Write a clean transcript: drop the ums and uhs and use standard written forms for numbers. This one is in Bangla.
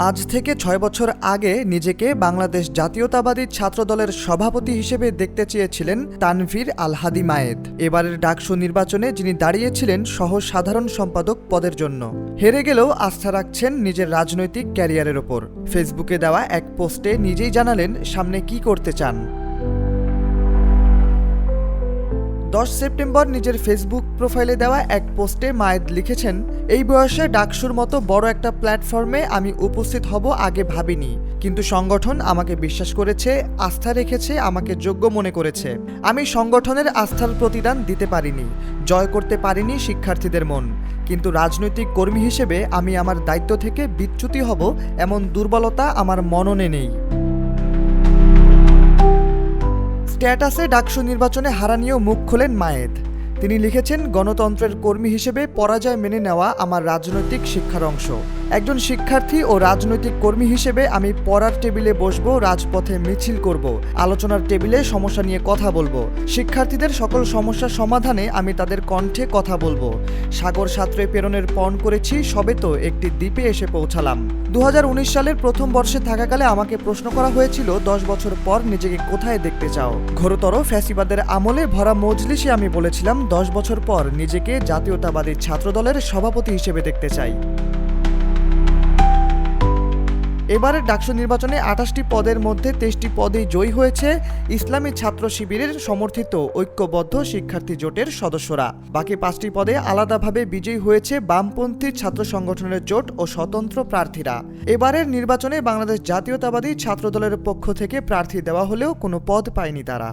আজ থেকে ৬ বছর আগে নিজেকে বাংলাদেশ জাতীয়তাবাদী ছাত্রদলের সভাপতি হিসেবে দেখতে চেয়েছিলেন তানভীর আল হাদি মায়েদ। এবারের ডাকসু নির্বাচনে যিনি দাঁড়িয়েছিলেন সহ সাধারণ সম্পাদক পদের জন্য, হেরে গেলেও আস্থা রাখছেন নিজের রাজনৈতিক ক্যারিয়ারের ওপর। ফেসবুকে দেওয়া এক পোস্টে নিজেই জানালেন সামনে কি করতে চান। 10 সেপ্টেম্বর নিজের ফেসবুক প্রোফাইলে দেওয়া এক পোস্টে মায়েদ লিখেছেন, এই বয়সে ডাকসুর মতো বড় একটা প্ল্যাটফর্মে আমি উপস্থিত হব আগে ভাবিনি, কিন্তু সংগঠন আমাকে বিশ্বাস করেছে, আস্থা রেখেছে, আমাকে যোগ্য মনে করেছে। আমি সংগঠনের আস্থার প্রতিদান দিতে পারিনি, জয় করতে পারিনি শিক্ষার্থীদের মন, কিন্তু রাজনৈতিক কর্মী হিসেবে আমি আমার দায়িত্ব থেকে বিচ্যুতি হব এমন দুর্বলতা আমার মননে নেই। স্ট্যাটাসে ডাকসু নির্বাচনে হারা নিয়েও মুখ খোলেন মায়েদ। তিনি লিখেছেন, গণতন্ত্রের কর্মী হিসেবে পরাজয় মেনে নেওয়া আমার রাজনৈতিক শিক্ষার অংশ। একজন শিক্ষার্থী ও রাজনৈতিক কর্মী হিসেবে আমি পড়ার টেবিলে বসবো, রাজপথে মিছিল করব, আলোচনার টেবিলে সমস্যা নিয়ে কথা বলবো, শিক্ষার্থীদের সকল সমস্যার সমাধানে আমি তাদের কণ্ঠে কথা বলবো। সাগর সাঁতরে পেরনের পণ করেছি, সবে তো একটি দ্বীপে এসে পৌঁছালাম। 2019 সালের প্রথম বর্ষে থাকাকালে আমাকে প্রশ্ন করা হয়েছিল 10 বছর পর নিজেকে কোথায় দেখতে চাও। ঘোরতর ফ্যাসিবাদের আমলে ভরা মজলিসে আমি বলেছিলাম 10 বছর পর নিজেকে জাতীয়তাবাদী ছাত্রদলের সভাপতি হিসেবে দেখতে চাই। এবারের ডাকসু নির্বাচনে 28টি পদের মধ্যে 23টি পদেই জয়ী হয়েছে ইসলামী ছাত্র শিবিরের সমর্থিত ঐক্যবদ্ধ শিক্ষার্থী জোটের সদস্যরা। বাকি 5টি পদে আলাদাভাবে বিজয়ী হয়েছে বামপন্থী ছাত্র সংগঠনের জোট ও স্বতন্ত্র প্রার্থীরা। এবারের নির্বাচনে বাংলাদেশ জাতীয়তাবাদী ছাত্রদলের পক্ষ থেকে প্রার্থী দেওয়া হলেও কোনো পদ পায়নি তারা।